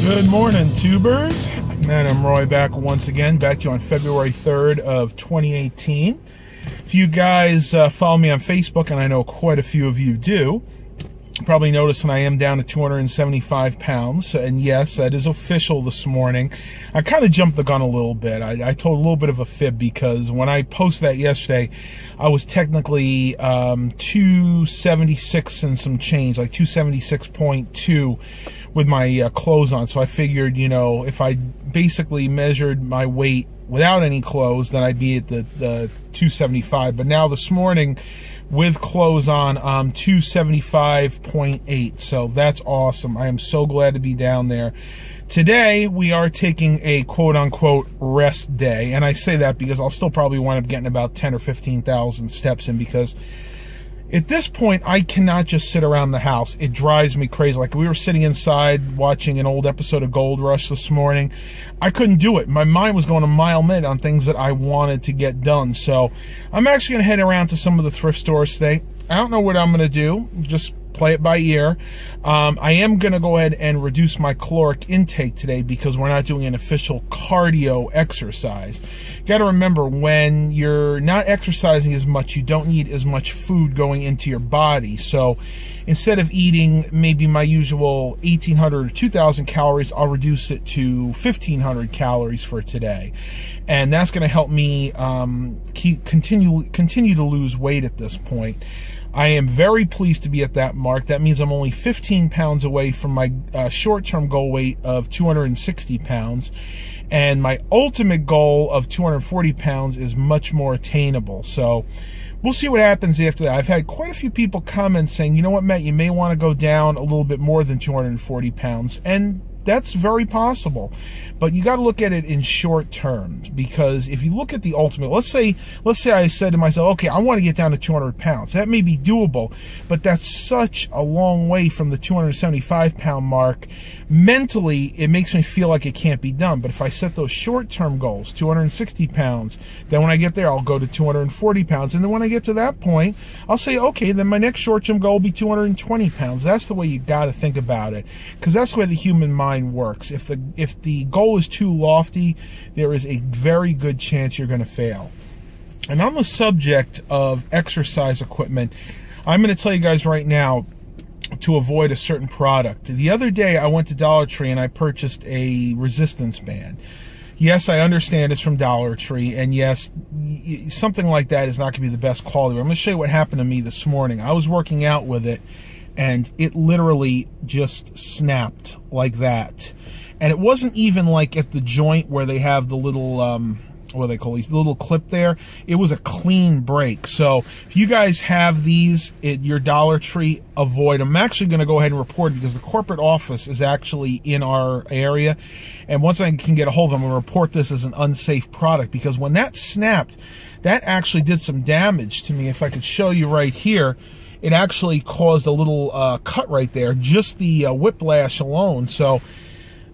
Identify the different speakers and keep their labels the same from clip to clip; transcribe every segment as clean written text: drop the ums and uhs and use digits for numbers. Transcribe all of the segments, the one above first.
Speaker 1: Good morning, tubers. Man, I'm Roy, back once again, back to you on February 3rd of 2018. If you guys follow me on Facebook, and I know quite a few of you do, you probably noticed that I am down to 275 pounds, and yes, that is official this morning. I kind of jumped the gun a little bit. I told a little bit of a fib because when I posted that yesterday, I was technically 276 and some change, like 276.2 with my clothes on. So I figured, you know, if I basically measured my weight without any clothes, then I'd be at the 275. But now this morning, with clothes on, I'm 275.8. So that's awesome. I am so glad to be down there. Today, we are taking a quote-unquote rest day. And I say that because I'll still probably wind up getting about 10 or 15,000 steps in, because at this point, I cannot just sit around the house. It drives me crazy. Like, we were sitting inside watching an old episode of Gold Rush this morning. I couldn't do it. My mind was going a mile a minute on things that I wanted to get done. So I'm actually going to head around to some of the thrift stores today. I don't know what I'm going to do. Just play it by ear. I am going to go ahead and reduce my caloric intake today because we're not doing an official cardio exercise. Got to remember, when you're not exercising as much, you don't need as much food going into your body. So instead of eating maybe my usual 1,800 or 2,000 calories, I'll reduce it to 1,500 calories for today. And that's going to help me continue to lose weight at this point. I am very pleased to be at that mark. That means I'm only 15 pounds away from my short-term goal weight of 260 pounds. And my ultimate goal of 240 pounds is much more attainable. So we'll see what happens after that. I've had quite a few people comment saying, you know what, Matt, you may want to go down a little bit more than 240 pounds. And that's very possible, but you got to look at it in short terms, because if you look at the ultimate, let's say I said to myself, okay, I want to get down to 200 pounds. That may be doable, but that's such a long way from the 275 pound mark. Mentally, it makes me feel like it can't be done. But if I set those short-term goals, 260 pounds, then when I get there, I'll go to 240 pounds. And then when I get to that point, I'll say, okay, then my next short-term goal will be 220 pounds. That's the way you got to think about it, because that's the way the human mind works. If the goal is too lofty, there is a very good chance you're going to fail. And on the subject of exercise equipment, I'm going to tell you guys right now to avoid a certain product. The other day, I went to Dollar Tree and I purchased a resistance band. Yes, I understand it's from Dollar Tree, and yes, something like that is not going to be the best quality. But I'm going to show you what happened to me this morning. I was working out with it, and it literally just snapped like that. And it wasn't even like at the joint where they have the little what do they call these, the little clip there. It was a clean break. So if you guys have these at your Dollar Tree, avoid them. I'm actually going to go ahead and report it, because the corporate office is actually in our area, and once I can get a hold of them, I'm going to report this as an unsafe product, because when that snapped, that actually did some damage to me. If I could show you right here, it actually caused a little cut right there, just the whiplash alone. So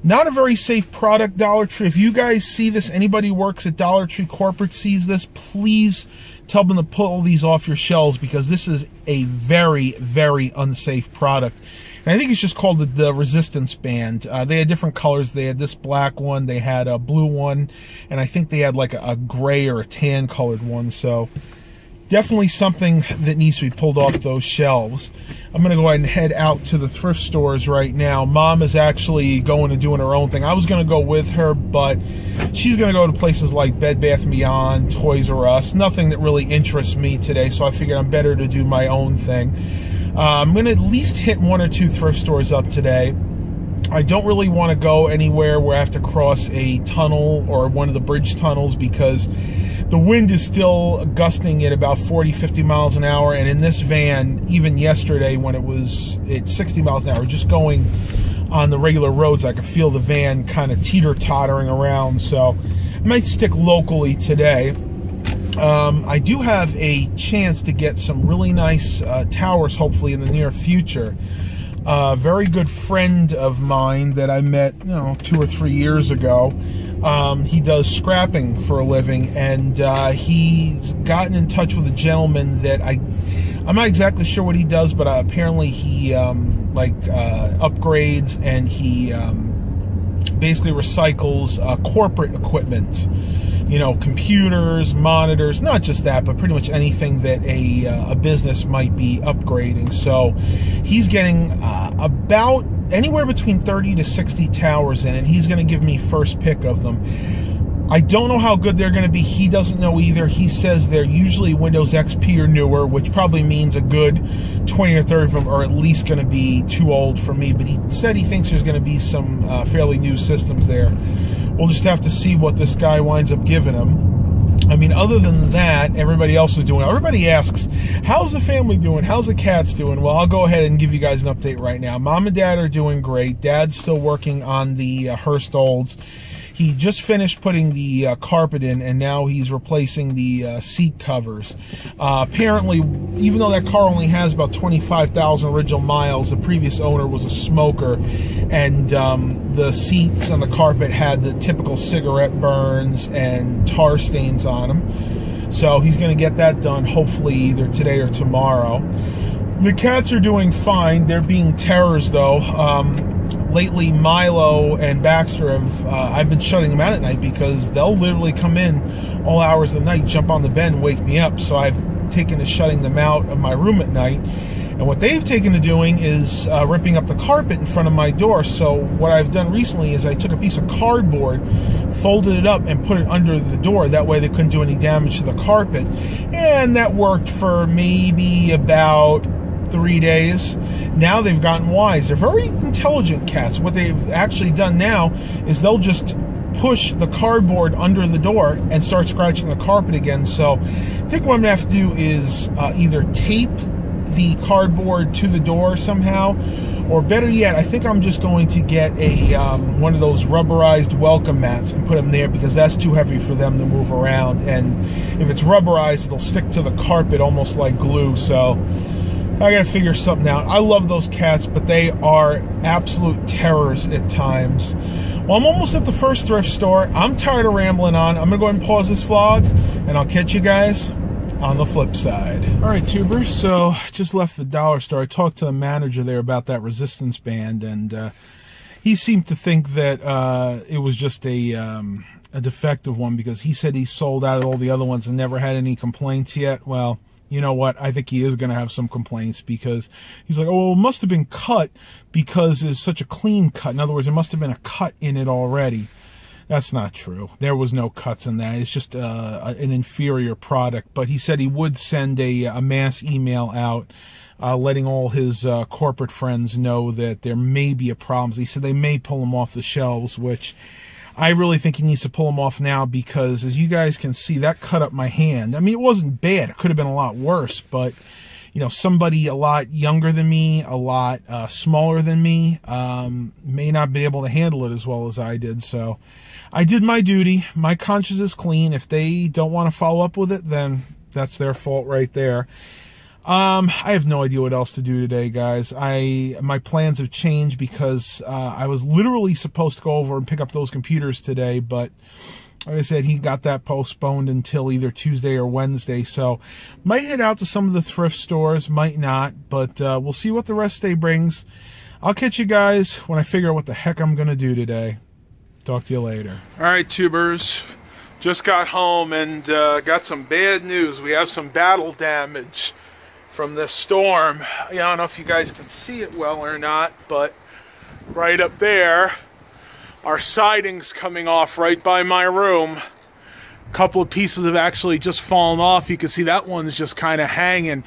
Speaker 1: not a very safe product, Dollar Tree. If you guys see this, anybody who works at Dollar Tree corporate sees this, please tell them to pull these off your shelves, because this is a very, very unsafe product. And I think it's just called the resistance band. They had different colors. They had this black one, they had a blue one, and I think they had like a gray or a tan colored one. So definitely something that needs to be pulled off those shelves. I'm going to go ahead and head out to the thrift stores right now. Mom is actually going and doing her own thing. I was going to go with her, but she's going to go to places like Bed Bath & Beyond, Toys R Us. Nothing that really interests me today, so I figured I'm better to do my own thing. I'm going to at least hit 1 or 2 thrift stores up today. I don't really want to go anywhere where I have to cross a tunnel or one of the bridge tunnels, because the wind is still gusting at about 40-50 miles an hour, and in this van, even yesterday when it was at 60 miles an hour, just going on the regular roads, I could feel the van kind of teeter-tottering around. So I might stick locally today. I do have a chance to get some really nice towers, hopefully in the near future. A very good friend of mine that I met, 2 or 3 years ago. He does scrapping for a living, and he's gotten in touch with a gentleman that I'm not exactly sure what he does, but apparently he upgrades, and he basically recycles corporate equipment. You know, computers, monitors, not just that, but pretty much anything that a business might be upgrading. So he's getting about anywhere between 30 to 60 towers in, and he's going to give me first pick of them. I don't know how good they're going to be. He doesn't know either. He says they're usually Windows XP or newer, which probably means a good 20 or 30 of them are at least going to be too old for me. But he said he thinks there's going to be some fairly new systems there. We'll just have to see what this guy winds up giving him. I mean, other than that, everybody else is doing. Everybody asks, how's the family doing? How's the cats doing? Well, I'll go ahead and give you guys an update right now. Mom and Dad are doing great. Dad's still working on the Hearst Olds. He just finished putting the carpet in, and now he's replacing the seat covers. Apparently, even though that car only has about 25,000 original miles, the previous owner was a smoker, and the seats on the carpet had the typical cigarette burns and tar stains on them. So he's going to get that done, hopefully either today or tomorrow. The cats are doing fine. They're being terrors, though. Lately, Milo and Baxter have, I've been shutting them out at night because they'll literally come in all hours of the night, jump on the bed, and wake me up. So I've taken to shutting them out of my room at night. And what they've taken to doing is ripping up the carpet in front of my door. So what I've done recently is I took a piece of cardboard, folded it up, and put it under the door. That way they couldn't do any damage to the carpet. And that worked for maybe about 3 days. Now they've gotten wise. They're very intelligent cats. What they've actually done now is they'll just push the cardboard under the door and start scratching the carpet again. So I think what I'm going to have to do is either tape the cardboard to the door somehow, or better yet, I think I'm just going to get a one of those rubberized welcome mats and put them there, because that's too heavy for them to move around. And if it's rubberized, it'll stick to the carpet almost like glue. So I gotta figure something out. I love those cats, but they are absolute terrors at times. Well, I'm almost at the first thrift store. I'm tired of rambling on. I'm gonna go ahead and pause this vlog, and I'll catch you guys on the flip side. All right, tubers, so I just left the dollar store. I talked to the manager there about that resistance band, and he seemed to think that it was just a defective one, because he said he sold out of all the other ones and never had any complaints yet. Well, you know what? I think he is going to have some complaints, because he's like, oh, well, it must have been cut because it's such a clean cut. In other words, there must have been a cut in it already. That's not true. There was no cuts in that. It's just an inferior product. But he said he would send a mass email out letting all his corporate friends know that there may be a problem. He said they may pull them off the shelves, which I really think he needs to pull them off now, because as you guys can see, that cut up my hand. I mean, it wasn't bad. It could have been a lot worse, but you know, somebody a lot younger than me, a lot smaller than me, may not be able to handle it as well as I did. So I did my duty. My conscience is clean. If they don't want to follow up with it, then that's their fault right there. I have no idea what else to do today, guys. My plans have changed, because I was literally supposed to go over and pick up those computers today, but like I said, he got that postponed until either Tuesday or Wednesday. So might head out to some of the thrift stores, might not, but we'll see what the rest of the day brings. I'll catch you guys when I figure out what the heck I'm going to do today. Talk to you later. All right, tubers. Just got home and got some bad news. We have some battle damage from this storm. I don't know if you guys can see it well or not, but right up there, our siding's coming off right by my room. A couple of pieces have actually just fallen off. You can see that one's just kind of hanging.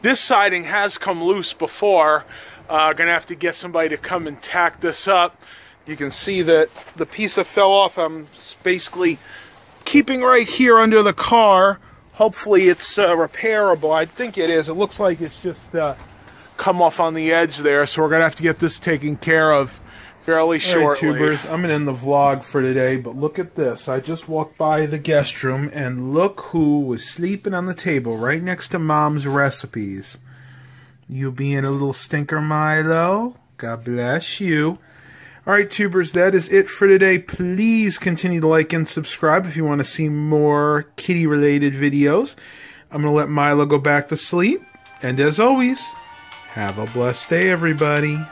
Speaker 1: This siding has come loose before. Gonna have to get somebody to come and tack this up. You can see that the piece that fell off, I'm basically keeping right here under the car. Hopefully it's repairable. I think it is. It looks like it's just come off on the edge there, so we're gonna have to get this taken care of fairly shortly. All right, tubers, I'm gonna end the vlog for today, but look at this. I just walked by the guest room, and look who was sleeping on the table right next to Mom's recipes. You being a little stinker, Milo? God bless you. All right, tubers, that is it for today. Please continue to like and subscribe if you want to see more kitty-related videos. I'm going to let Milo go back to sleep. And as always, have a blessed day, everybody.